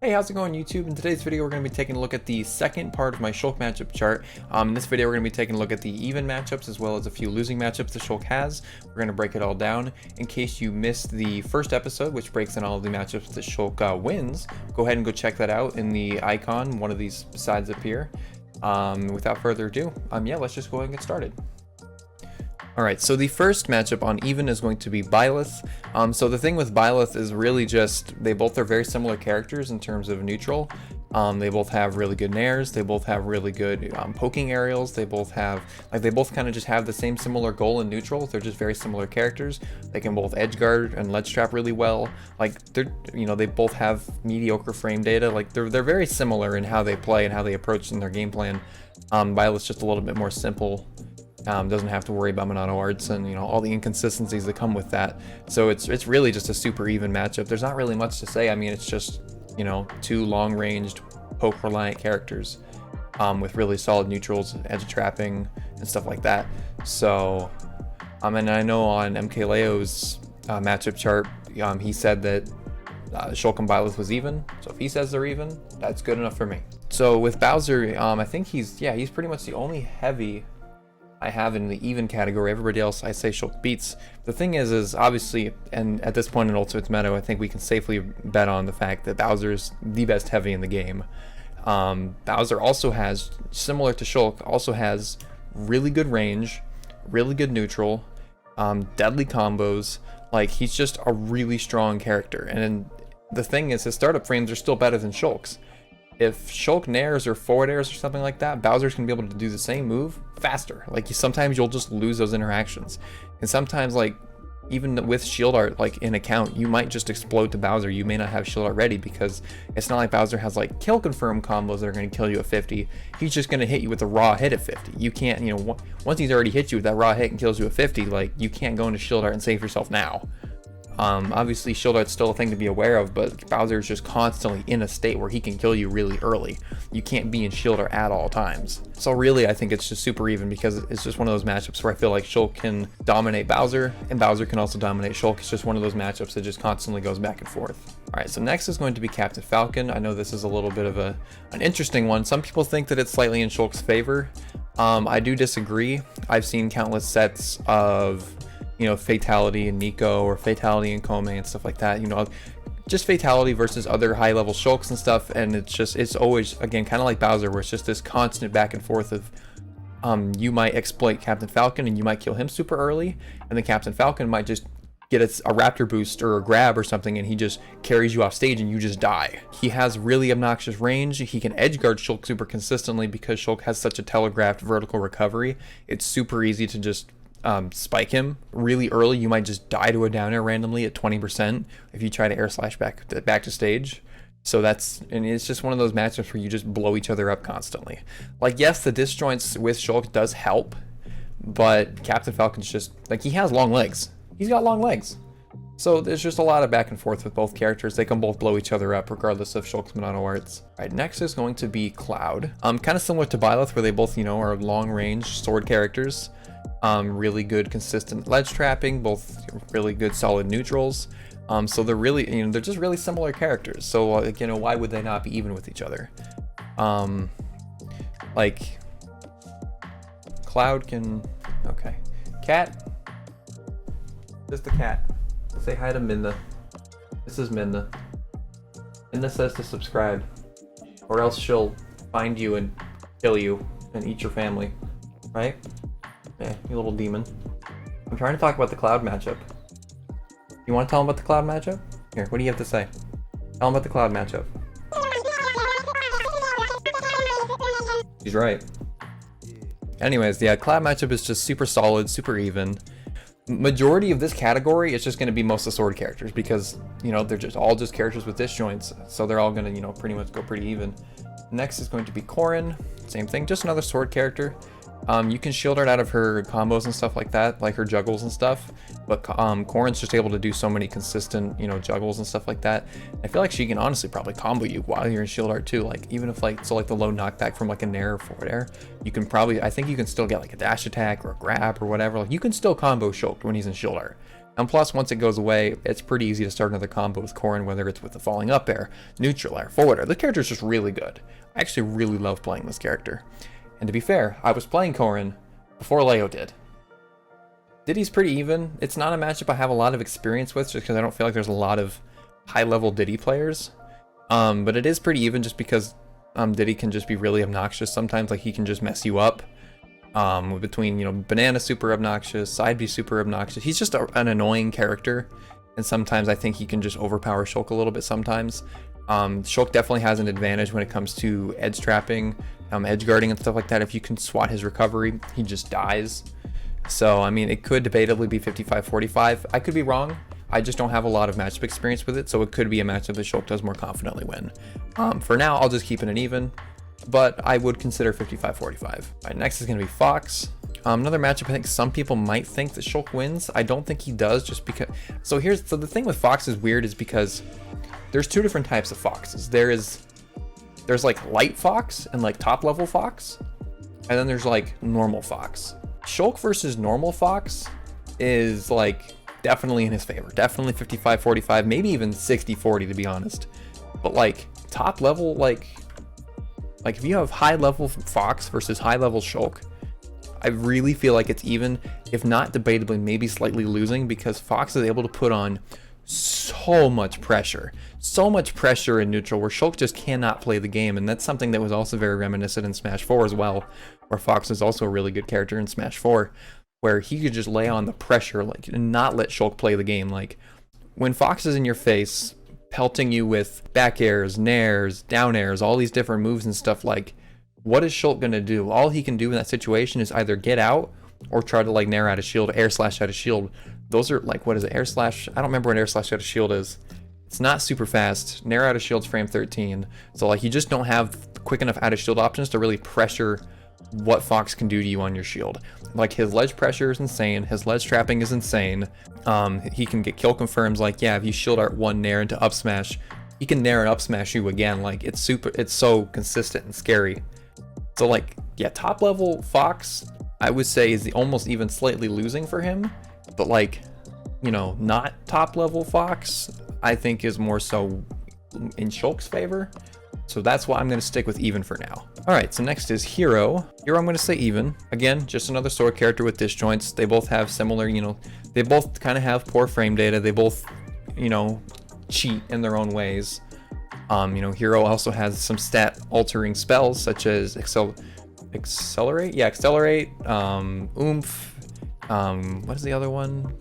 Hey, how's it going, YouTube? In today's video, we're going to be taking a look at the second part of my Shulk matchup chart. In this video, we're going to be taking a look at the even matchups as well as a few losing matchups the Shulk has. We're going to break it all down. In case you missed the first episode, which breaks down all of the matchups that Shulk wins, go ahead and go check that out in the icon, one of these sides up here. Without further ado, yeah, let's just go ahead and get started. Alright, so the first matchup on even is going to be Byleth. So the thing with Byleth is really just, they both are very similar characters in terms of neutral. They both have really good nairs, they both have really good poking aerials, they both kind of just have the same similar goal in neutral. They're just very similar characters. They can both edge guard and ledge trap really well. They both have mediocre frame data. They're very similar in how they play and how they approach in their game plan. Byleth's just a little bit more simple. Doesn't have to worry about Monado arts and all the inconsistencies that come with that. So it's really just a super even matchup. There's not really much to say. I mean, it's just two long-ranged poke reliant characters with really solid neutrals, edge trapping and stuff like that. So and I know on MKLeo's matchup chart, he said that Shulk and Byleth was even. So if he says they're even, that's good enough for me. So with Bowser, I think he's pretty much the only heavy I have in the even category. Everybody else I say Shulk beats. The thing is obviously, and at this point in Ultimate's meta, I think we can safely bet on the fact that Bowser's the best heavy in the game. Bowser also has, similar to Shulk, also has really good range, really good neutral, deadly combos. Like, he's just a really strong character. And the thing is, his startup frames are still better than Shulk's. If Shulk nairs or forward airs or something like that, Bowser's gonna be able to do the same move faster. Sometimes you'll just lose those interactions. And sometimes, even with shield art, in account, you might just explode to Bowser. You may not have shield art ready because it's not like Bowser has kill confirm combos that are gonna kill you at 50. He's just gonna hit you with a raw hit at 50. You can't, once he's already hit you with that raw hit and kills you at 50, you can't go into shield art and save yourself now. Obviously shield art's still a thing to be aware of, but Bowser is just constantly in a state where he can kill you really early. You can't be in shield art at all times. So really, I think it's just super even because it's just one of those matchups where I feel like Shulk can dominate Bowser and Bowser can also dominate Shulk. It's just one of those matchups that just constantly goes back and forth. Alright, so next is going to be Captain Falcon. I know this is a little bit of an interesting one. Some people think that it's slightly in Shulk's favor. I do disagree. I've seen countless sets of Fatality and Nico or Fatality and Kome and stuff like that, just Fatality versus other high level Shulks and stuff, and it's always, again, kind of like Bowser, where it's just this constant back and forth of you might exploit Captain Falcon and you might kill him super early, and then Captain Falcon might just get a raptor boost or a grab or something and he just carries you off stage and you just die. He has really obnoxious range. He can edge guard Shulk super consistently because Shulk has such a telegraphed vertical recovery. It's super easy to just spike him really early. You might just die to a down air randomly at 20% if you try to air slash back to stage. So it's just one of those matchups where you just blow each other up constantly. Yes, the disjoints with Shulk does help, but Captain Falcon's just he has long legs. He's got long legs. So there's just a lot of back and forth with both characters. They can both blow each other up regardless of Shulk's Monado arts. Alright, next is going to be Cloud. Kind of similar to Byleth, where they both, are long range sword characters. Really good consistent ledge trapping, both really good solid neutrals. So they're really, they're just really similar characters. So why would they not be even with each other? Cloud can, okay. Cat, just the cat. Say hi to Minna. This is Minna. Minna says to subscribe, or else she'll find you and kill you and eat your family, right? Yeah, you little demon. I'm trying to talk about the Cloud matchup. You want to tell him about the Cloud matchup? Here, what do you have to say? Tell him about the Cloud matchup. He's right. Anyways, yeah, Cloud matchup is just super solid, super even. Majority of this category is just going to be most of the sword characters because, they're just all characters with disjoints. So they're all going to, pretty much go pretty even. Next is going to be Corrin. Same thing, just another sword character. You can shield art out of her combos and stuff like that, like her juggles and stuff, but Corrin's just able to do so many consistent, juggles and stuff like that. I feel like she can honestly probably combo you while you're in shield art too, even if the low knockback from a nair or forward air, you can probably, I think you can still get a dash attack or a grab or whatever. You can still combo Shulk when he's in shield art. And plus, once it goes away, it's pretty easy to start another combo with Corrin, whether it's with the falling up air, neutral air, forward air. The character is just really good. I actually really love playing this character. And to be fair, I was playing Corrin before Leo did. Diddy's pretty even. It's not a matchup I have a lot of experience with, just because I don't feel like there's a lot of high-level Diddy players. But it is pretty even just because Diddy can just be really obnoxious sometimes. Like, he can just mess you up. Between, you know, Banana super obnoxious, Side B super obnoxious. He's just an annoying character, and sometimes I think he can just overpower Shulk a little bit sometimes. Shulk definitely has an advantage when it comes to edge trapping, edge guarding and stuff like that. If you can swat his recovery, he just dies. So, I mean, it could debatably be 55-45. I could be wrong. I just don't have a lot of matchup experience with it, so it could be a matchup that Shulk does more confidently win. For now, I'll just keep it an even, but I would consider 55-45. All right, next is going to be Fox. Another matchup I think some people might think that Shulk wins. I don't think he does, just because... So the thing with Fox is weird is because there's two different types of Foxes. There's like light Fox and like top level Fox, and then there's like normal Fox. Shulk versus normal Fox is like definitely in his favor. Definitely 55-45, maybe even 60-40 to be honest. But like top level, like if you have high level Fox versus high level Shulk, I really feel like it's even, if not debatably, maybe slightly losing, because Fox is able to put on so much pressure in neutral where Shulk just cannot play the game. And that's something that was also very reminiscent in Smash 4 as well, where Fox is also a really good character in Smash 4, where he could just lay on the pressure, like, and not let Shulk play the game. Like, when Fox is in your face, pelting you with back airs, nairs, down airs, all these different moves and stuff, like, what is Shulk gonna do? All he can do in that situation is either get out or try to, like, nair out of shield, air slash out of shield. Those are, like, what is it, air slash? I don't remember what air slash out of shield is. It's not super fast. Nair out of shield's frame 13. So, like, you just don't have quick enough out of shield options to really pressure what Fox can do to you on your shield. Like, his ledge pressure is insane. His ledge trapping is insane. He can get kill confirms. Like, yeah, if you shield art one nair into up smash, he can nair and up smash you again. Like, it's so consistent and scary. So, like, yeah, top level Fox, I would say, is almost even slightly losing for him. But, like, you know, not top level Fox, I think is more so in Shulk's favor. So that's why I'm going to stick with even for now. All right, so next is Hero. Hero, I'm going to say even. Again, just another sword character with disjoints. They both have similar, you know, they both kind of have poor frame data. They both, you know, cheat in their own ways. You know, Hero also has some stat altering spells such as accelerate. Yeah, accelerate, oomph. What is the other one?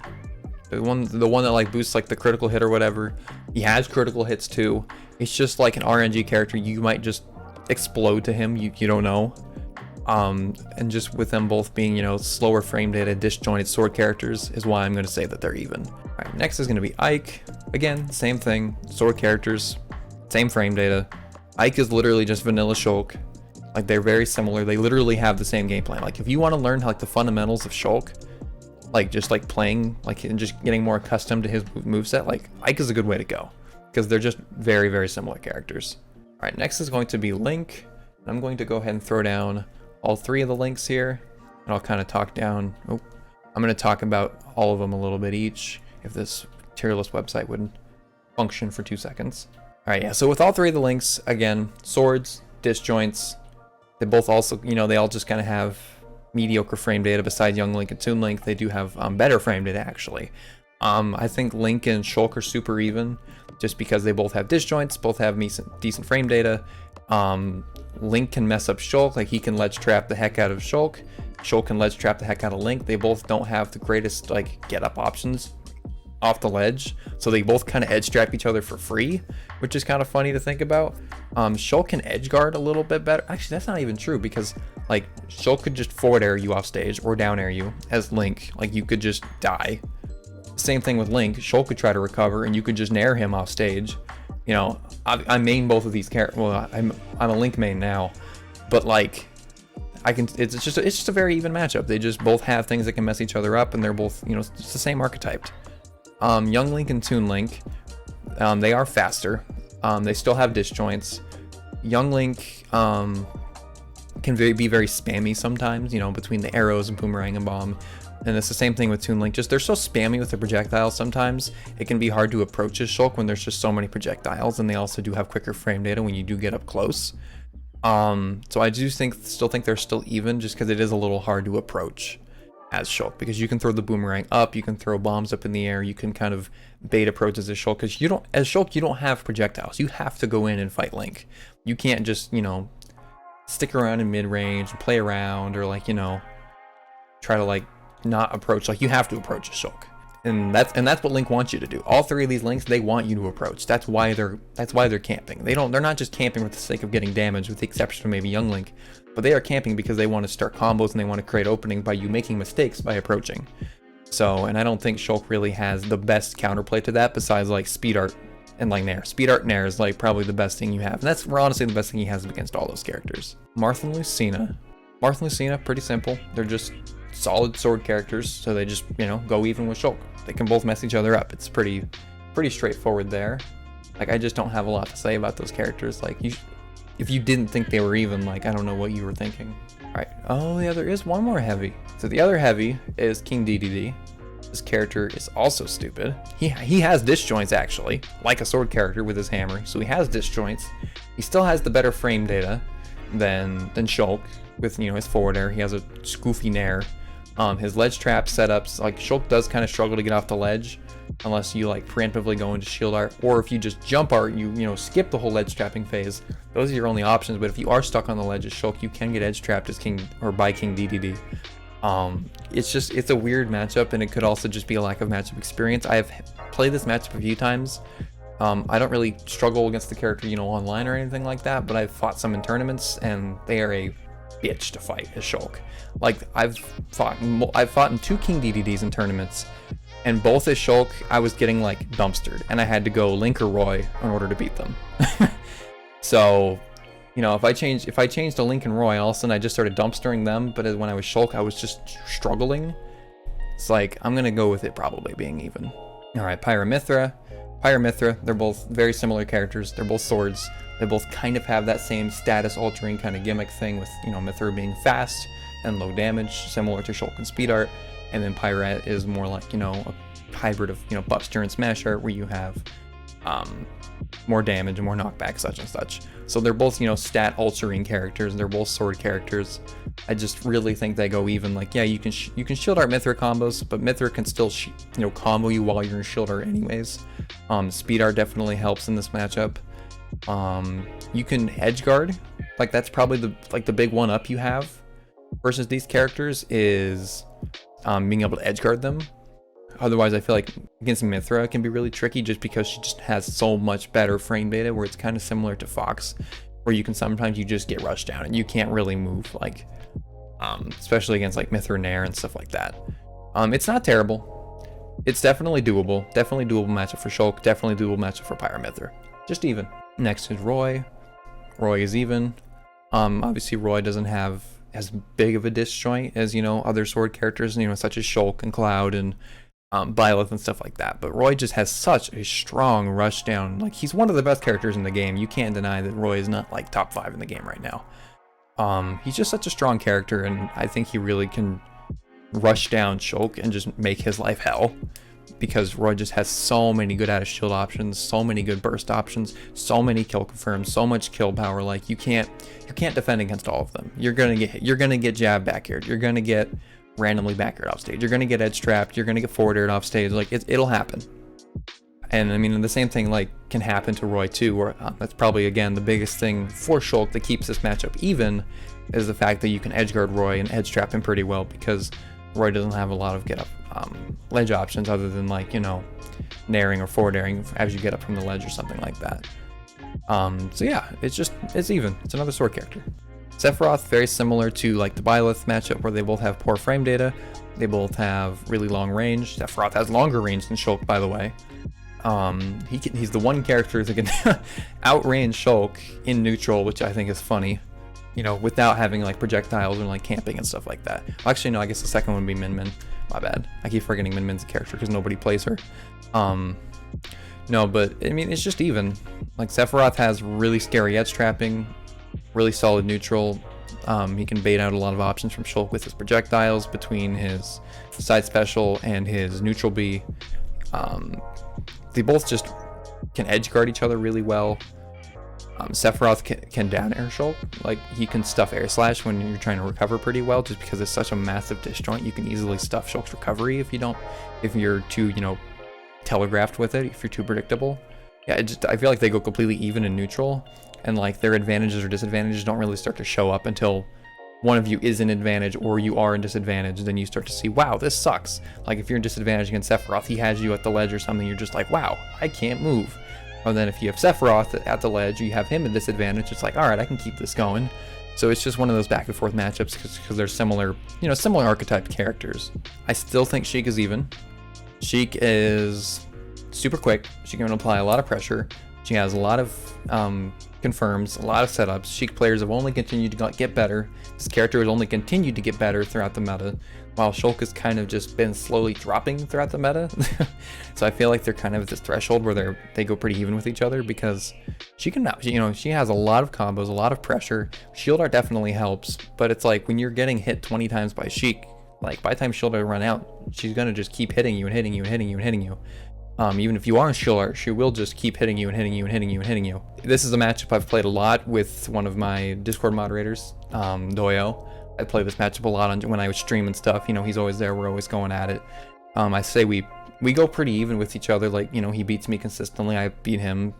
The one that like boosts like the critical hit or whatever. He has critical hits too. It's just like an RNG character. You might just explode to him. You don't know. And just with them both being, you know, slower frame data, disjointed sword characters is why I'm going to say that they're even. All right, next is going to be Ike. Again, same thing. Sword characters, same frame data. Ike is literally just vanilla Shulk. Like, they're very similar. They literally have the same game plan. Like, if you want to learn like the fundamentals of Shulk, like just like playing, like, and just getting more accustomed to his moveset, like Ike is a good way to go, because they're just very, very similar characters. All right, next is going to be Link. I'm going to go ahead and throw down all three of the Links here, and I'll kind of talk down. Oh, I'm going to talk about all of them a little bit each, if this tier list website would function for 2 seconds. All right, yeah, so with all three of the Links, again, swords, disjoints, they both also, you know, they all just kind of have mediocre frame data. Besides Young Link and Toon Link, they do have better frame data, actually. I think Link and Shulk are super even, just because they both have disjoints, both have decent frame data. Link can mess up Shulk, like he can ledge trap the heck out of Shulk. Shulk can ledge trap the heck out of Link. They both don't have the greatest like get up options off the ledge, so they both kind of edge trap each other for free, which is kind of funny to think about. Shulk can edge guard a little bit better. Actually, that's not even true, because like Shulk could just forward air you off stage or down air you as Link. Like, you could just die. Same thing with Link. Shulk could try to recover and you could just nair him off stage. You know, I main both of these characters. Well, I'm a Link main now, but like I can. It's just a very even matchup. They just both have things that can mess each other up, and they're both, you know, just the same archetype. Young Link and Toon Link, they are faster. They still have disjoints. Young Link can be very spammy sometimes, you know, between the arrows and boomerang and bomb. And it's the same thing with Toon Link. Just they're so spammy with the projectiles sometimes. It can be hard to approach as Shulk when there's just so many projectiles, and they also do have quicker frame data when you do get up close. So I do still think they're still even, just because it is a little hard to approach as Shulk, because you can throw the boomerang up, you can throw bombs up in the air, you can kind of bait approaches as Shulk, because as Shulk you don't have projectiles. You have to go in and fight Link. You can't just, you know, stick around in mid-range and play around, or like, you know, try to like not approach. Like, you have to approach a Shulk, and that's what Link wants you to do. All three of these Links, they want you to approach. That's why they're camping. They're not just camping for the sake of getting damage, with the exception of maybe Young Link, but they are camping because they want to start combos and they want to create opening by you making mistakes by approaching. So, and I don't think Shulk really has the best counterplay to that besides like Speed Art and like Nair. Speed Art Nair is like probably the best thing you have, and that's honestly the best thing he has against all those characters. Marth and Lucina, pretty simple. They're just solid sword characters, so they just, you know, go even with Shulk. They can both mess each other up. It's pretty straightforward there. Like, I just don't have a lot to say about those characters. Like, if you didn't think they were even, like, I don't know what you were thinking. All right. Oh yeah, there is one more heavy. So the other heavy is King DDD. This character is also stupid. He has disjoints, actually, like a sword character with his hammer. So he has disjoints. He still has the better frame data than Shulk with, you know, his forward air. He has a goofy nair. His ledge trap setups, like, Shulk does kind of struggle to get off the ledge unless you like preemptively go into shield art, or if you just jump art, you know, skip the whole ledge trapping phase. Those are your only options. But if you are stuck on the ledge as Shulk, you can get edge trapped as King or by King DDD. It's a weird matchup, and it could also just be a lack of matchup experience. I have played this matchup a few times. I don't really struggle against the character, you know, online or anything like that, but I've fought some in tournaments, and they are a bitch to fight as Shulk. Like, I've fought in 2 King DDDs in tournaments, and both as Shulk, I was getting like dumpstered, and I had to go Link or Roy in order to beat them. So, you know, if I changed to Link and Roy, all of a sudden I just started dumpstering them. But when I was Shulk, I was just struggling. It's like, I'm gonna go with it probably being even. All right, Pyra/Mythra, they're both very similar characters. They're both swords. They both kind of have that same status altering kind of gimmick thing, with, you know, Mythra being fast and low damage, similar to Shulk and Speed Art. And then Pyra is more like, you know, a hybrid of, you know, Buster and Smash Art, where you have more damage and more knockback, such and such. So they're both, you know, stat altering characters, and they're both sword characters. I just really think they go even. Like, yeah, you can shield art Mythra combos, but Mythra can still you know, combo you while you're in shield art anyways. Speed art definitely helps in this matchup. You can edge guard. Like, that's probably the big one up you have versus these characters, is being able to edge guard them. Otherwise, I feel like against Mythra it can be really tricky, just because she just has so much better frame data, where it's kind of similar to Fox, where you can sometimes just get rushed down and you can't really move, like, especially against like Mythra Nair and stuff like that. It's not terrible. It's definitely doable. Definitely doable matchup for Shulk. Definitely doable matchup for Pyra/Mythra. Just even. Next is Roy. Roy is even. Obviously Roy doesn't have as big of a disjoint as, you know, other sword characters, you know, such as Shulk and Cloud and Byleth and stuff like that. But Roy just has such a strong rush down. Like, he's one of the best characters in the game. You can't deny that Roy is not like top 5 in the game right now. He's just such a strong character, and I think he really can rush down Shulk and just make his life hell, because Roy just has so many good out of shield options, so many good burst options, so many kill confirms, so much kill power. Like, you can't defend against all of them. You're gonna get jab back aired. You're gonna get randomly back aired off stage. You're gonna get edge trapped. You're gonna get forward aired off stage. Like, it'll happen. And I mean, the same thing like can happen to Roy too. Where that's probably, again, the biggest thing for Shulk that keeps this matchup even, is the fact that you can edge guard Roy and edge trap him pretty well, because Roy doesn't have a lot of get up ledge options other than, like, you know, nairing or forward airing as you get up from the ledge or something like that. So yeah, it's even. It's another sword character. Sephiroth, very similar to like the Byleth matchup, where they both have poor frame data. They both have really long range. Sephiroth has longer range than Shulk, by the way. He's the one character that can outrange Shulk in neutral, which I think is funny, you know, without having like projectiles or like camping and stuff like that. Actually, no, I guess the second one would be Min Min. My bad. I keep forgetting Min Min's a character because nobody plays her. No, but I mean, it's just even. Like, Sephiroth has really scary edge trapping, really solid neutral, He can bait out a lot of options from Shulk with his projectiles between his side special and his neutral B. They both just can edge guard each other really well. Sephiroth can down air Shulk. Like, he can stuff air slash when you're trying to recover pretty well, just because it's such a massive disjoint. You can easily stuff Shulk's recovery if you're too, telegraphed with it, if you're too predictable. Yeah, I feel like they go completely even in neutral, and like their advantages or disadvantages don't really start to show up until one of you is in advantage or you are in disadvantage. Then you start to see, wow, this sucks. Like, if you're in disadvantage against Sephiroth, he has you at the ledge or something, you're just like, wow, I can't move. Or then if you have Sephiroth at the ledge, you have him at disadvantage, it's like, all right, I can keep this going. So it's just one of those back and forth matchups because they're similar, similar archetyped characters. I still think Sheik is even. Sheik is super quick. She can apply a lot of pressure. She has a lot of confirms, a lot of setups. Sheik players have only continued to get better. This character has only continued to get better throughout the meta, while Shulk has kind of just been slowly dropping throughout the meta. So I feel like they're kind of at this threshold where they go pretty even with each other, because she has a lot of combos, a lot of pressure. Shield art definitely helps, but it's like when you're getting hit 20 times by Sheik, like by the time shield art run out, she's gonna just keep hitting you and hitting you and hitting you and hitting you. Even if you are in shield art, she will just keep hitting you and hitting you and hitting you and hitting you. This is a matchup I've played a lot with one of my Discord moderators, Doyo. I play this matchup a lot when I would stream and stuff. He's always there. We're always going at it. I say we go pretty even with each other. Like, he beats me consistently. I beat him,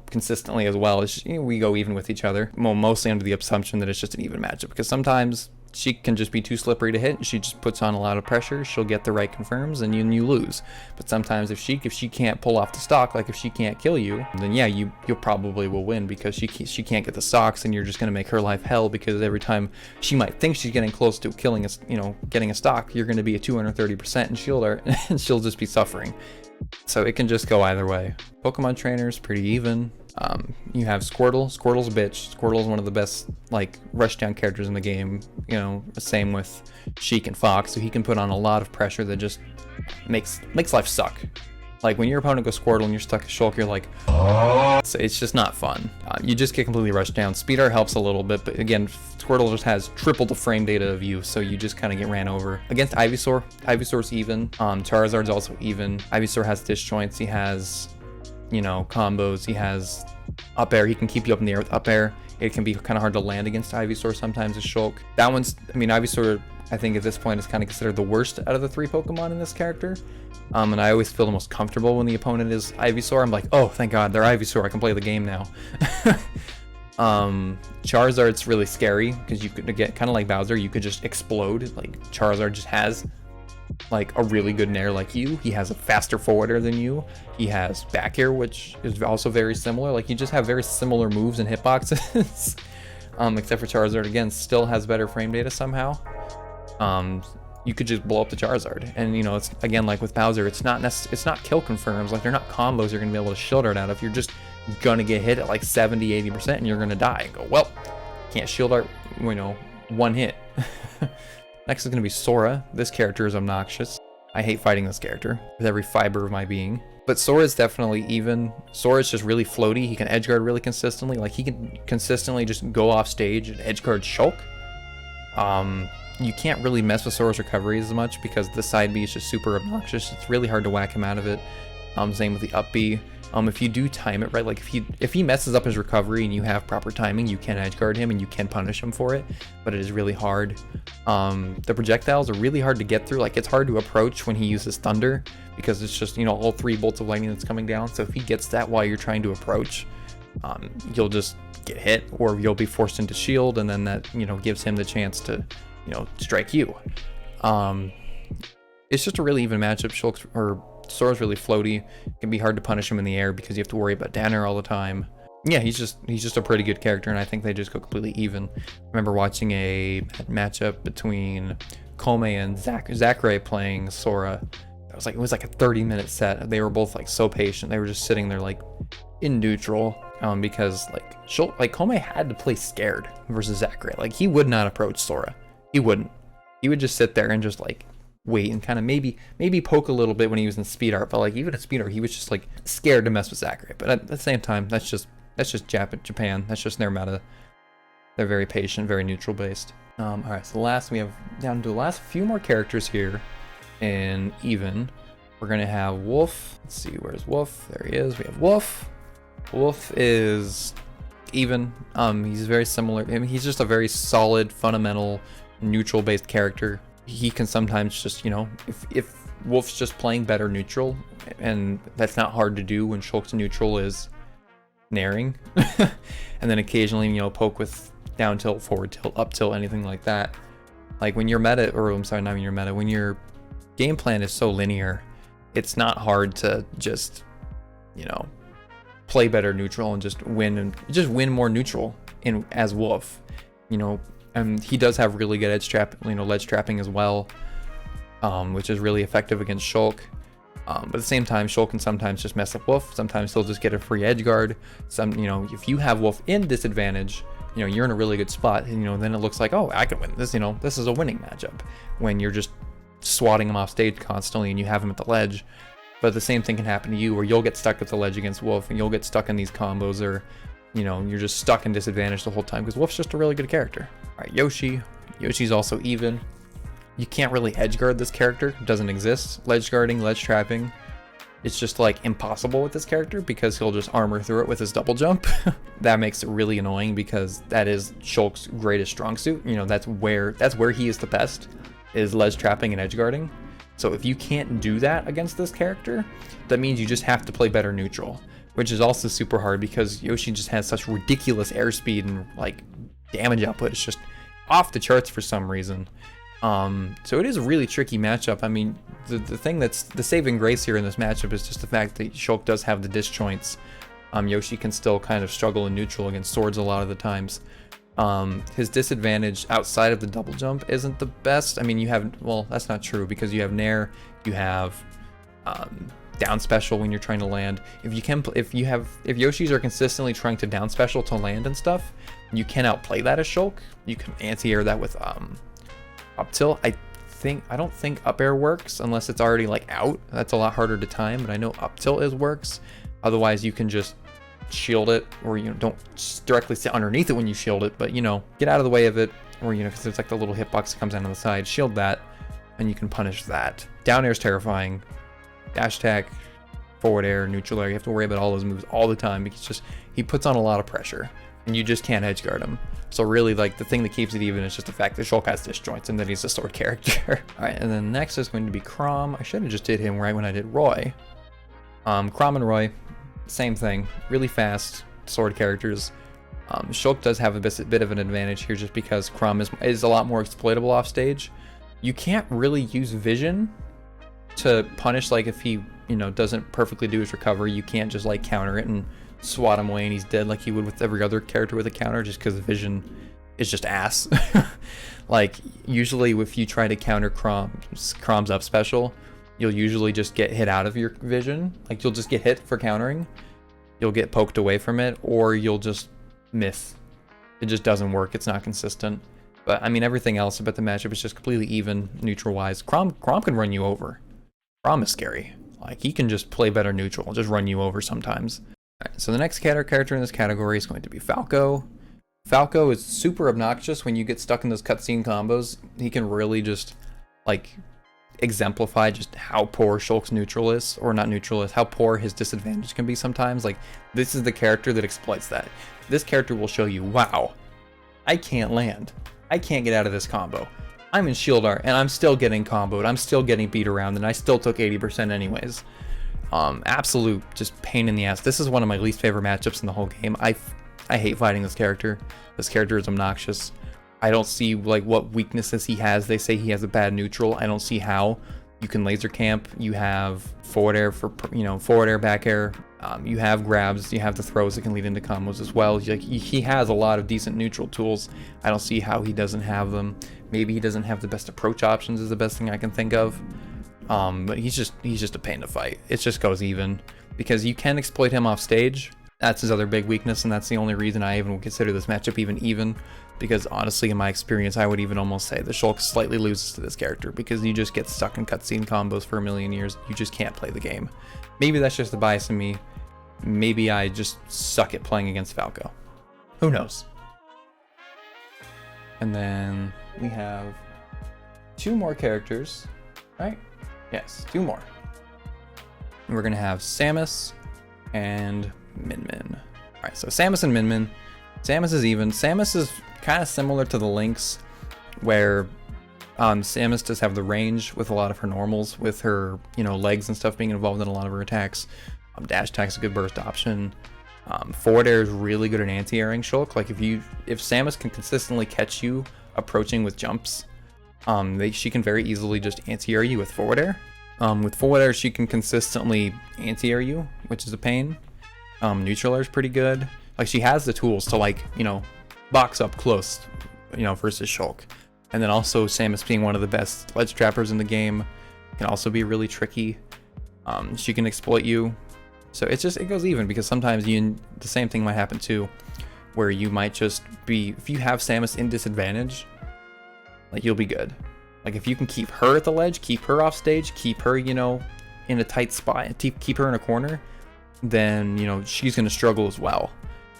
consistently as well. We go even with each other. Mostly under the assumption that it's just an even matchup, because sometimes she can just be too slippery to hit. She just puts on a lot of pressure. She'll get the right confirms and you lose. But sometimes if she can't pull off the stock, like if she can't kill you, then yeah, you probably will win, because she can't get the stocks, and you're just gonna make her life hell, because every time she might think she's getting close to killing getting a stock, you're gonna be at 230% in shield art, and she'll just be suffering. So it can just go either way. Pokemon trainers pretty even. You have Squirtle. Squirtle's a bitch. Squirtle's one of the best rushdown characters in the game. Same with Sheik and Fox. So he can put on a lot of pressure that just makes life suck. Like when your opponent goes Squirtle and you're stuck at Shulk, you're like, so it's just not fun. You just get completely rushed down. Speed art helps a little bit, but again, Squirtle just has triple the frame data of you, so you just kind of get ran over. Against Ivysaur, Ivysaur's even. Charizard's also even. Ivysaur has disjoints. He has, combos. He has up air. He can keep you up in the air with up air. It can be kind of hard to land against Ivysaur sometimes with Shulk. Ivysaur, I think at this point is kind of considered the worst out of the 3 Pokemon in this character. And I always feel the most comfortable when the opponent is Ivysaur. I'm like, oh, thank God, they're Ivysaur. I can play the game now. Charizard's really scary, because you could get kind of like Bowser. You could just explode. Like Charizard just has a really good nair like you. He has a faster forwarder than you. He has back air, which is also very similar. Like, you just have very similar moves and hitboxes. Except for Charizard, again, still has better frame data somehow. You could just blow up the Charizard, and it's again like with Bowser, it's not kill confirms. Like, they're not combos you're gonna be able to shield art out of. You're just gonna get hit at 70-80% and you're gonna die and go, well, can't shield art, one hit. Next is gonna be Sora. This character is obnoxious. I hate fighting this character with every fiber of my being. But Sora is definitely even. Sora is just really floaty. He can edge guard really consistently. Like, he can consistently just go off stage and edge guard Shulk. You can't really mess with Sora's recovery as much, because the side B is just super obnoxious. It's really hard to whack him out of it. Same with the up B. If you do time it right, like if he messes up his recovery and you have proper timing, you can edge guard him and you can punish him for it, but it is really hard. The projectiles are really hard to get through. Like, it's hard to approach when he uses thunder, because it's just, all 3 bolts of lightning that's coming down. So if he gets that while you're trying to approach, you'll just get hit, or you'll be forced into shield, and then that, gives him the chance to, strike you. It's just a really even matchup. Sora's really floaty. It can be hard to punish him in the air because you have to worry about down air all the time. Yeah, he's just a pretty good character, and I think they just go completely even. I remember watching a matchup between Kome and Zachary playing Sora. It was like a 30-minute set. They were both so patient. They were just sitting there in neutral, because Kome had to play scared versus Zachary. Like, he would not approach Sora. He wouldn't. He would just sit there and just wait and kind of maybe poke a little bit when he was in speed art, but even at speed art, he was just scared to mess with Zachary. But at the same time, that's just Japan. That's just their meta. They're very patient, very neutral based. All right, so we have down to the last few more characters here in even. We're gonna have Wolf. Let's see, where's Wolf? There he is. We have Wolf. Wolf is even. He's very similar. I mean, he's just a very solid, fundamental, neutral based character. He can sometimes just, if Wolf's just playing better neutral, and that's not hard to do when Shulk's neutral is naring, and then occasionally, poke with down tilt, forward tilt, up tilt, anything like that. Like when your meta, or I'm sorry, not when your meta, when your game plan is so linear, it's not hard to just, play better neutral and just win more neutral in as Wolf. And he does have really good ledge trapping as well, which is really effective against Shulk. But at the same time, Shulk can sometimes just mess up Wolf. Sometimes he'll just get a free edge guard. If you have Wolf in disadvantage, you're in a really good spot. And, then it looks like, oh, I can win this. This is a winning matchup when you're just swatting him off stage constantly and you have him at the ledge. But the same thing can happen to you, where you'll get stuck at the ledge against Wolf and you'll get stuck in these combos, or you're just stuck in disadvantage the whole time because Wolf's just a really good character. All right, Yoshi. Yoshi's also even. You can't really edge guard this character. It doesn't exist. Ledge guarding, ledge trapping, it's just like impossible with this character because he'll just armor through it with his double jump. That makes it really annoying because that is Shulk's greatest strong suit. That's where he is the best, is ledge trapping and edge guarding. So if you can't do that against this character, that means you just have to play better neutral, which is also super hard because Yoshi just has such ridiculous airspeed and damage output. It's just off the charts for some reason. So it is a really tricky matchup. I mean, the thing that's the saving grace here in this matchup is just the fact that Shulk does have the disjoints. Yoshi can still kind of struggle in neutral against swords a lot of the times. His disadvantage outside of the double jump isn't the best. I mean, that's not true because you have Nair, you have down special when you're trying to land. If Yoshis are consistently trying to down special to land and stuff, you can outplay that as Shulk. You can anti-air that with up tilt. I don't think up air works unless it's already out. That's a lot harder to time, but I know up tilt works. Otherwise, you can just shield it, or don't directly sit underneath it when you shield it, but get out of the way of it, or because it's the little hitbox that comes down on the side, shield that, and you can punish that. Down air is terrifying. Dash attack, forward air, neutral air, you have to worry about all those moves all the time because he puts on a lot of pressure and you just can't edge guard him. So really, the thing that keeps it even is just the fact that Shulk has disjoints and that he's a sword character. All right, and then next is going to be Chrom. I should have just did him right when I did Roy. Chrom and Roy, same thing, really fast sword characters. Shulk does have a bit of an advantage here just because Chrom is a lot more exploitable off stage. You can't really use vision to punish, if he doesn't perfectly do his recovery. You can't just counter it and swat him away and he's dead like you would with every other character with a counter, just because vision is just ass. Usually if you try to counter Chrom's up special, you'll usually just get hit out of your vision. You'll just get hit for countering, you'll get poked away from it, or you'll just miss. It just doesn't work. It's not consistent. But I mean, everything else about the matchup is just completely even neutral wise. Chrom can run you over. Chrom is scary. He can just play better neutral, just run you over sometimes. Alright, so the next character in this category is going to be Falco. Falco is super obnoxious when you get stuck in those cutscene combos. He can really just exemplify just how poor Shulk's neutral is, or not neutral is, how poor his disadvantage can be sometimes. This is the character that exploits that. This character will show you, wow, I can't land. I can't get out of this combo. I'm in shield art and I'm still getting comboed. I'm still getting beat around and I still took 80% anyways. Absolute just pain in the ass. This is one of my least favorite matchups in the whole game. I hate fighting this character. This character is obnoxious. I don't see what weaknesses he has. They say he has a bad neutral. I don't see how. You can laser camp. You have forward air for forward air, back air. You have grabs. You have the throws that can lead into combos as well. He has a lot of decent neutral tools. I don't see how he doesn't have them. Maybe he doesn't have the best approach options is the best thing I can think of. But he's just a pain to fight. It just goes even because you can exploit him off stage. That's his other big weakness, and that's the only reason I even consider this matchup even. Because honestly, in my experience, I would even almost say the Shulk slightly loses to this character because you just get stuck in cutscene combos for a million years. You just can't play the game. Maybe that's just the bias in me. Maybe I just suck at playing against Falco. Who knows? And then we have 2 more characters, right? Yes, 2 more. And we're gonna have Samus and Min Min. All right, so Samus and Min Min. Samus is even. Samus is kind of similar to the Lynx, where Samus does have the range with a lot of her normals, with her, you know, legs and stuff being involved in a lot of her attacks. Dash attack's a good burst option. Forward air is really good at anti-airing Shulk. Like if Samus can consistently catch you approaching with jumps, she can very easily just anti-air you with forward air. With forward air, she can consistently anti-air you, which is a pain. Neutral air is pretty good. Like she has the tools to, like, you know, box up close, you know, versus Shulk. And then also Samus being one of the best ledge trappers in the game can also be really tricky. She can exploit you. So it goes even, because sometimes the same thing might happen too, where you might just be, if you have Samus in disadvantage, like you'll be good. Like if you can keep her at the ledge, keep her off stage, keep her, you know, in a tight spot, keep her in a corner, then, you know, she's going to struggle as well.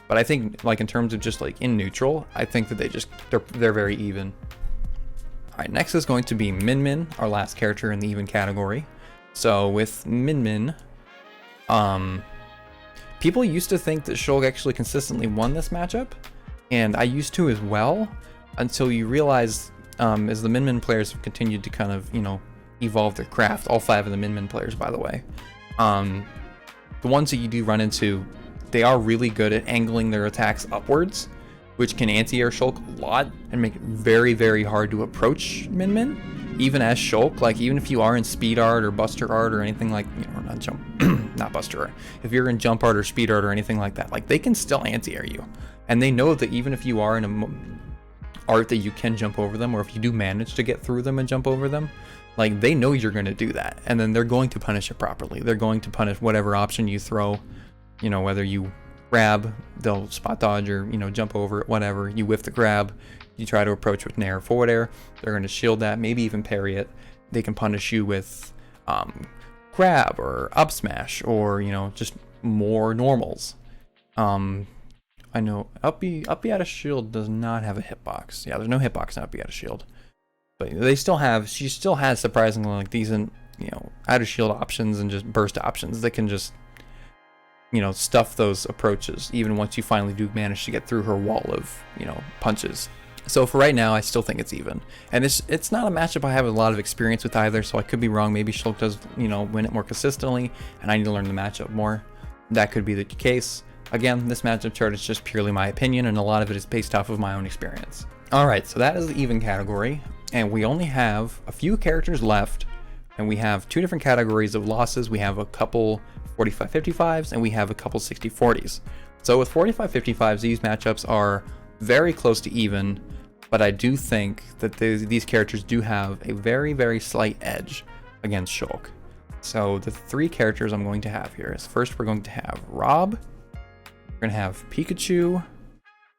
But I think, like, in terms of just like in neutral, I think that they're very even. All right, next is going to be Min Min, our last character in the even category. So with Min Min, people used to think that Shulk actually consistently won this matchup, and I used to as well, until you realize, as the Min Min players have continued to kind of, you know, evolve their craft, all 5 of the Min Min players, by the way, the ones that you do run into, they are really good at angling their attacks upwards, which can anti-air Shulk a lot and make it very, very hard to approach Min Min, even as Shulk. Like even if you are in speed art or buster art or anything like, you know, not jump, not buster art. If you're in jump art or speed art or anything like that, like they can still anti-air you, and they know that even if you are in a art that you can jump over them, or if you do manage to get through them and jump over them, like they know you're going to do that, and then they're going to punish it properly. They're going to punish whatever option you throw, you know, whether you grab, they'll spot dodge, or, you know, jump over it, whatever. You whiff the grab, you try to approach with nair or forward air, they're going to shield that, maybe even parry it. They can punish you with grab or up smash, or, you know, just more normals. I know up B out of shield does not have a hitbox. Yeah, there's no hitbox in up B out of shield, but she still has surprisingly like decent, you know, out of shield options and just burst options that can just, you know, stuff those approaches even once you finally do manage to get through her wall of, you know, punches. So for right now, I still think it's even, and it's not a matchup I have a lot of experience with either, so I could be wrong. Maybe Shulk does, you know, win it more consistently, and I need to learn the matchup more. That could be the case. Again, this matchup chart is just purely my opinion, and a lot of it is based off of my own experience. All right, so that is the even category, and we only have a few characters left, and we have 2 different categories of losses. We have a couple 45-55s, and we have a couple 60-40s. So with 45-55s, these matchups are very close to even, but I do think that these characters do have a very, very slight edge against Shulk. So the 3 characters I'm going to have here is, first we're going to have Rob, we're going to have Pikachu,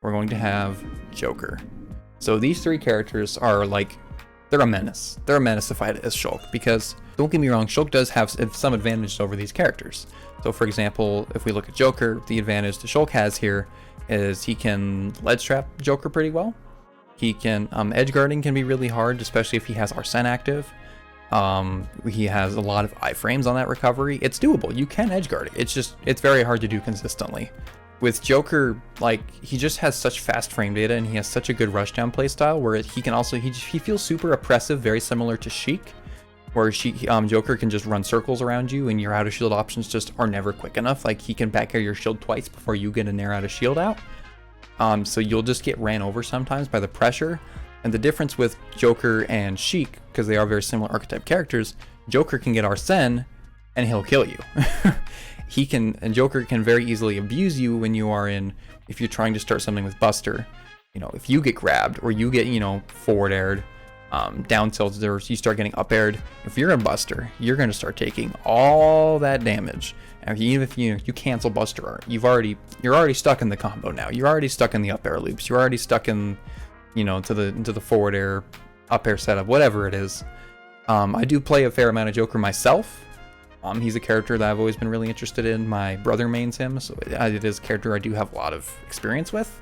we're going to have Joker. So these 3 characters are like, they're a menace. They're a menace to fight as Shulk, because don't get me wrong, Shulk does have some advantages over these characters. So for example, if we look at Joker, the advantage that Shulk has here is he can ledge trap Joker pretty well. He can, edge guarding can be really hard, especially if he has Arsene active. He has a lot of iframes on that recovery. It's doable. You can edge guard it. It's very hard to do consistently. With Joker, like, he just has such fast frame data, and he has such a good rushdown playstyle where he can also, he feels super oppressive, very similar to Sheik, where Joker can just run circles around you, and your out of shield options just are never quick enough. Like, he can back air your shield twice before you get a nair out of shield out. So you'll just get ran over sometimes by the pressure. And the difference with Joker and Sheik, because they are very similar archetype characters, Joker can get Arsene and he'll kill you. And Joker can very easily abuse you when you are if you're trying to start something with Buster. You know, if you get grabbed or you get, you know, forward aired, down tilted, or you start getting up aired, if you're a Buster, you're going to start taking all that damage. And even if you cancel Buster art, you're already stuck in the combo now. You're already stuck in the up air loops. You're already stuck in, you know, into the forward air, up air setup, whatever it is. I do play a fair amount of Joker myself. He's a character that I've always been really interested in. My brother mains him, so it is a character I do have a lot of experience with.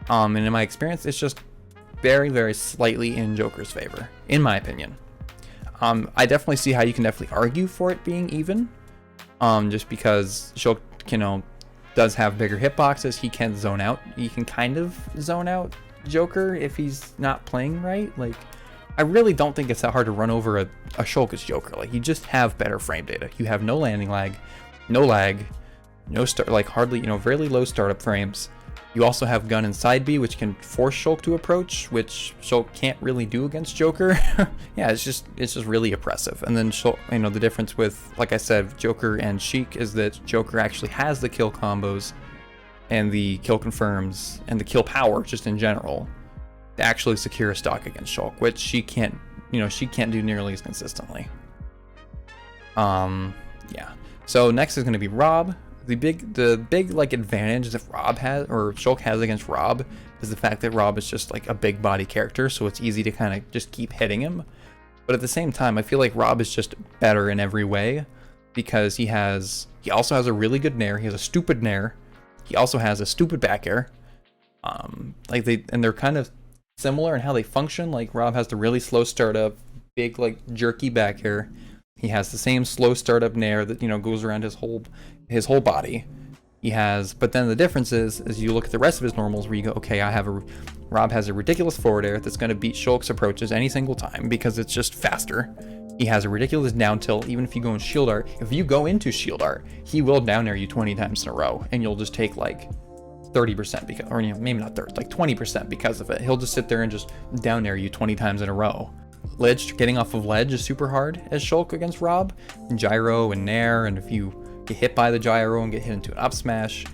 And in my experience, it's just, very, very slightly in Joker's favor, in my opinion. I definitely see how you can definitely argue for it being even, just because Shulk, does have bigger hitboxes. He can zone out. He can kind of zone out Joker if he's not playing right. Like, I really don't think it's that hard to run over a Shulk as Joker. Like, you just have better frame data. You have no landing lag, no lag, no start, like hardly, very low startup frames. You also have gun and side B, which can force Shulk to approach, which Shulk can't really do against Joker. Yeah, it's just really oppressive. And then Shulk, the difference with, like I said, Joker and Sheik is that Joker actually has the kill combos and the kill confirms and the kill power just in general to actually secure a stock against Shulk, which she can't do nearly as consistently. Yeah. So next is going to be Rob. The big like advantage that Rob has, or Shulk has against Rob, is the fact that Rob is just like a big body character, so it's easy to kind of just keep hitting him. But at the same time, I feel like Rob is just better in every way because he also has a really good nair. He has a stupid nair. He also has a stupid back air. They're kind of similar in how they function. Like, Rob has the really slow startup, big like jerky back air. He has the same slow startup nair that goes around his whole body. But then the difference is you look at the rest of his normals where you go, okay, Rob has a ridiculous forward air that's going to beat Shulk's approaches any single time because it's just faster. He has a ridiculous down tilt, even if you go in shield art. If you go into shield art, he will down air you 20 times in a row, and you'll just take like 30% because, or maybe not 30, like 20% because of it. He'll just sit there and just down air you 20 times in a row. Ledge, getting off of ledge is super hard as Shulk against Rob. And gyro and nair, and if you get hit by the gyro and get hit into an up smash,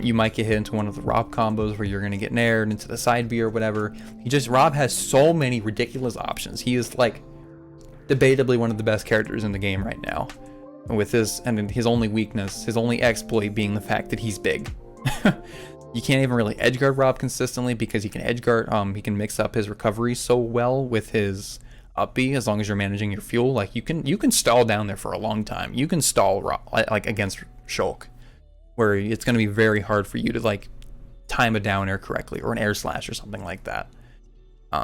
you might get hit into one of the Rob combos where you're going to get naired into the side B or whatever. Rob has so many ridiculous options. He is like debatably one of the best characters in the game right now, with his only weakness, his only exploit being the fact that he's big. You can't even really edgeguard Rob consistently because he can edgeguard, he can mix up his recovery so well with his up B as long as you're managing your fuel. Like, you can stall down there for a long time. You can stall Rob, like against Shulk, where it's going to be very hard for you to like time a down air correctly or an air slash or something like that.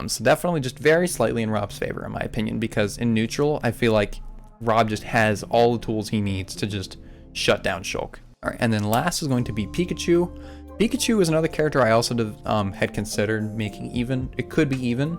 So definitely just very slightly in Rob's favor in my opinion, because in neutral I feel like Rob just has all the tools he needs to just shut down Shulk. All right, and then last is going to be Pikachu. Pikachu is another character I also had considered making even. It could be even.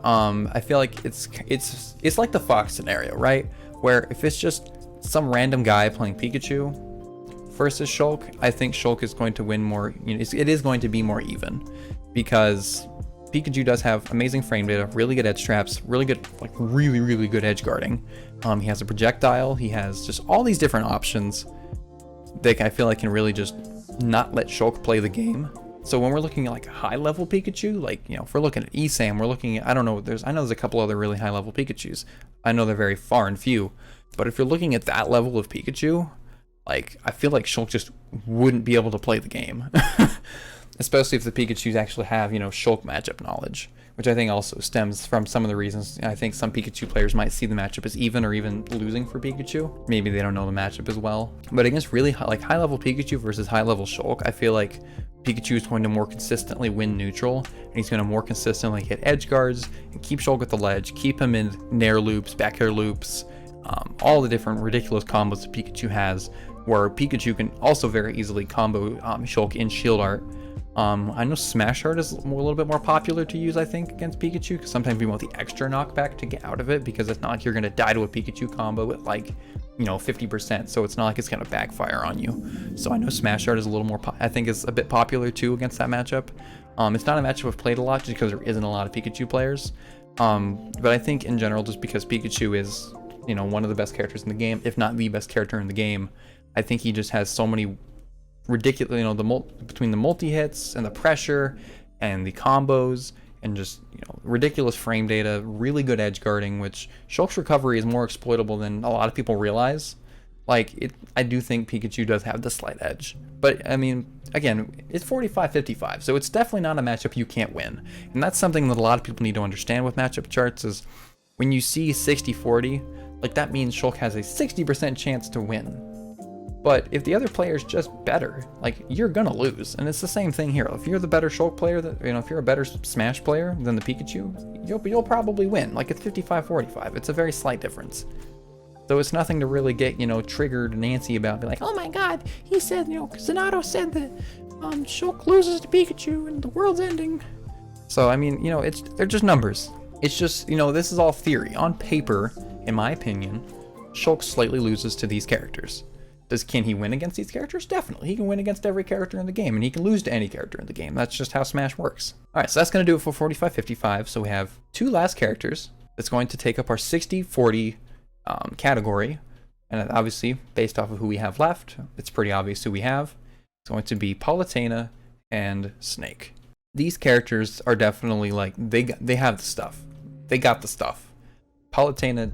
I feel like it's like the Fox scenario, right? Where if it's just some random guy playing Pikachu versus Shulk, I think Shulk is going to win more. It is going to be more even because Pikachu does have amazing frame data, really good edge traps, really good, like really good edge guarding. He has a projectile. He has just all these different options that I feel like can really just not let Shulk play the game. So when we're looking at like a high level Pikachu, like, if we're looking at ESAM, we're looking at, I know there's a couple other really high level Pikachus. I know they're very far and few, but if you're looking at that level of Pikachu, like, I feel like Shulk just wouldn't be able to play the game. Especially if the Pikachus actually have, Shulk matchup knowledge, which I think also stems from some of the reasons I think some Pikachu players might see the matchup as even or even losing for Pikachu. Maybe they don't know the matchup as well. But against really high level Pikachu versus high level Shulk, I feel like Pikachu is going to more consistently win neutral, and he's going to more consistently hit edge guards and keep Shulk at the ledge, keep him in nair loops, back air loops, all the different ridiculous combos that Pikachu has, where Pikachu can also very easily combo Shulk in shield art. I know Smash Art is a little bit more popular to use, I think, against Pikachu, because sometimes you want the extra knockback to get out of it, because it's not like you're going to die to a Pikachu combo at like, 50%, so it's not like it's going to backfire on you. So I know Smash Art is a little more, I think is a bit popular too against that matchup. It's not a matchup I've played a lot just because there isn't a lot of Pikachu players. But I think in general, just because Pikachu is, one of the best characters in the game, if not the best character in the game, I think he just has so many ridiculous, between the multi-hits and the pressure and the combos and just, ridiculous frame data, really good edge guarding, which Shulk's recovery is more exploitable than a lot of people realize. I do think Pikachu does have the slight edge, but I mean, again, it's 45-55, so it's definitely not a matchup you can't win. And that's something that a lot of people need to understand with matchup charts is when you see 60-40, like that means Shulk has a 60% chance to win. But if the other player is just better, like, you're gonna lose. And it's the same thing here. If you're the better Shulk player, if you're a better Smash player than the Pikachu, you'll probably win. Like, it's 55-45. It's a very slight difference. So it's nothing to really get, triggered and antsy about. Be like, oh my god, he said, Zanato said that Shulk loses to Pikachu and the world's ending. So, I mean, they're just numbers. It's just, this is all theory. On paper, in my opinion, Shulk slightly loses to these characters. Can he win against these characters? Definitely. He can win against every character in the game, and he can lose to any character in the game. That's just how Smash works. All right, so that's going to do it for 45-55. So we have 2 last characters. That's going to take up our 60-40 category. And obviously, based off of who we have left, it's pretty obvious who we have. It's going to be Palutena and Snake. These characters are definitely like, they have the stuff. They got the stuff. Palutena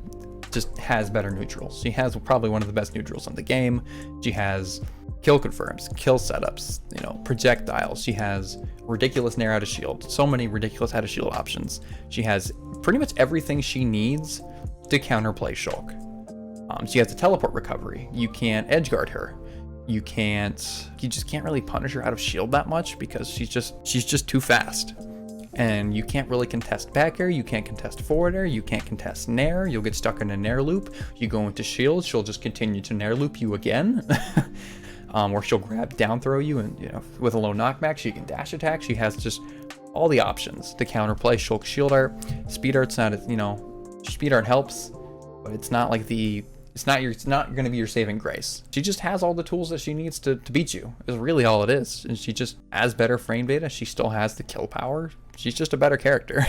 just has better neutrals. She has probably one of the best neutrals in the game. She has kill confirms, kill setups, projectiles. She has ridiculous nair out of shield. So many ridiculous out of shield options. She has pretty much everything she needs to counterplay Shulk. She has a teleport recovery. You can't edge guard her. You just can't really punish her out of shield that much because she's just too fast. And you can't really contest back air, you can't contest forward air, you can't contest nair, you'll get stuck in a nair loop. You go into shield, she'll just continue to nair loop you again. Or she'll grab down throw you, and with a low knockback she can dash attack. She has just all the options to counterplay Shulk's shield art. Speed art's not, speed art helps, but it's not like it's not going to be your saving grace. She just has all the tools that she needs to beat you, is really all it is. And she just has better frame data. She still has the kill power. She's just a better character,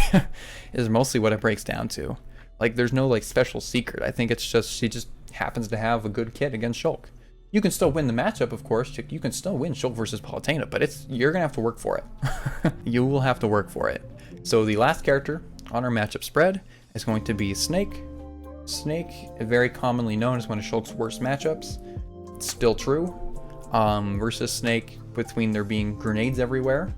is mostly what it breaks down to. Like, there's no special secret. I think it's just, she just happens to have a good kit against Shulk. You can still win the matchup, of course. You can still win Shulk versus Palutena, but you're going to have to work for it. You will have to work for it. So the last character on our matchup spread is going to be Snake. Snake, very commonly known as one of Shulk's worst matchups. It's still true. Versus Snake, between there being grenades everywhere.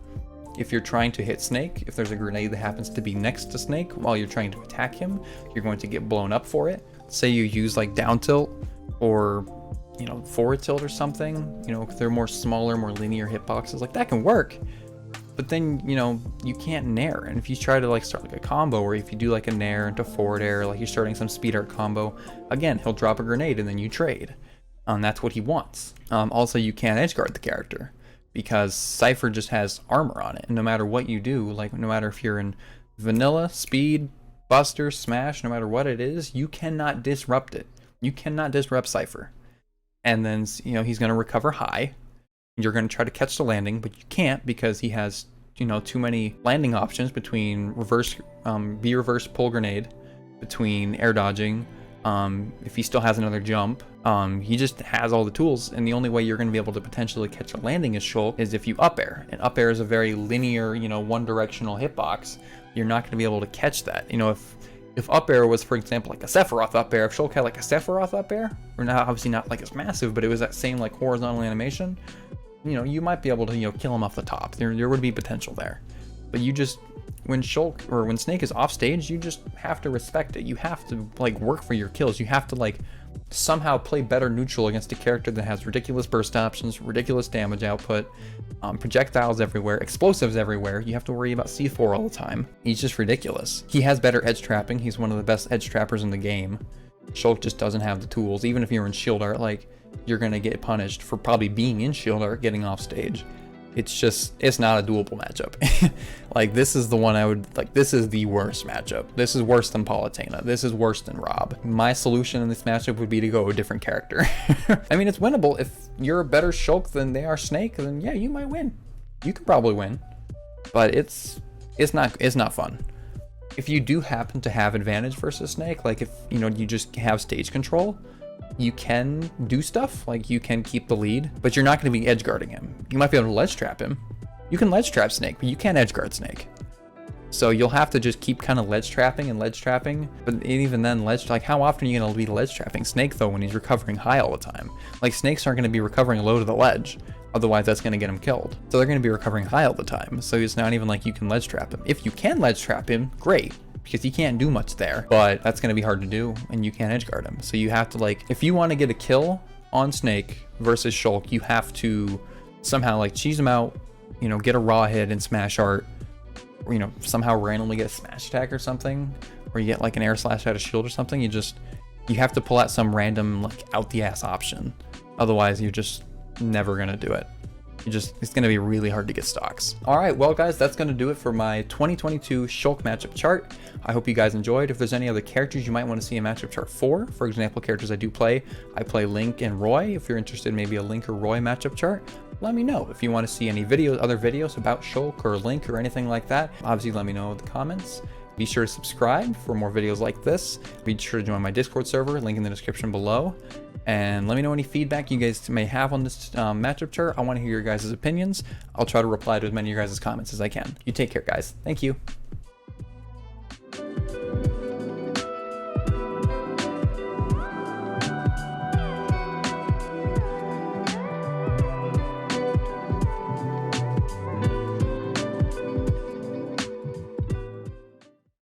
If you're trying to hit Snake, if there's a grenade that happens to be next to Snake while you're trying to attack him, you're going to get blown up for it. Say you use down tilt or forward tilt or something, if they're more smaller, more linear hitboxes, that can work. But then, you can't nair. And if you try to start a combo, or if you do a nair into forward air, like you're starting some speed art combo, again, he'll drop a grenade and then you trade. That's what he wants. Also, you can't edge guard the character because Cypher just has armor on it. And no matter what you do, no matter if you're in vanilla, speed, buster, smash, no matter what it is, you cannot disrupt it. You cannot disrupt Cypher. And then, he's going to recover high. You're going to try to catch the landing, but you can't because he has, too many landing options between reverse, B-reverse pull grenade, between air dodging. If he still has another jump, he just has all the tools. And the only way you're going to be able to potentially catch a landing as Shulk is if you up air. And up air is a very linear, one directional hitbox. You're not going to be able to catch that. If up air was, for example, a Sephiroth up air, if Shulk had a Sephiroth up air, or not, obviously not as massive, but it was that same horizontal animation, you might be able to, kill him off the top. There would be potential there. But when Shulk, or when Snake is off stage, you just have to respect it. You have to, work for your kills. You have to, somehow play better neutral against a character that has ridiculous burst options, ridiculous damage output, projectiles everywhere, explosives everywhere. You have to worry about C4 all the time. He's just ridiculous. He has better edge trapping. He's one of the best edge trappers in the game. Shulk just doesn't have the tools. Even if you're in shield art, you're gonna get punished for probably being in shield art, getting off stage. It's not a doable matchup. This is the one this is the worst matchup. This is worse than Palutena. This is worse than Rob. My solution in this matchup would be to go a different character. I mean, it's winnable. If you're a better Shulk than they are Snake, then yeah, you might win. You could probably win, but it's not fun. If you do happen to have advantage versus Snake, if you just have stage control, you can do stuff, you can keep the lead, but you're not going to be edge guarding him. You might be able to ledge trap him. You can ledge trap Snake, but you can't edge guard Snake. So you'll have to just keep kind of ledge trapping, but even then, how often are you going to be ledge trapping Snake though when he's recovering high all the time? Snakes aren't going to be recovering low to the ledge, otherwise that's going to get him killed. So they're going to be recovering high all the time, so it's not even you can ledge trap him. If you can ledge trap him, great, because he can't do much there, but that's going to be hard to do, and you can't edge guard him. So you have to if you want to get a kill on Snake versus Shulk, you have to somehow like cheese him out, you know, get a raw hit and smash art, or, you know, somehow randomly get a smash attack or something, or you get like an air slash out of shield or something. You have to pull out some random like out the ass option. Otherwise, you're just never gonna do it. It's gonna be really hard to get stocks. All right, well guys, that's gonna do it for my 2022 Shulk matchup chart. I hope you guys enjoyed. If there's any other characters you might want to see a matchup chart for example, characters I play Link and Roy. If you're interested in maybe a Link or Roy matchup chart, let me know. If you want to see any other videos about Shulk or Link or anything like that, obviously let me know in the comments. Be sure to subscribe for more videos like this. Be sure to join my Discord server, link in the description below. And let me know any feedback you guys may have on this matchup chart. I want to hear your guys' opinions. I'll try to reply to as many of your guys' comments as I can. You take care, guys. Thank you.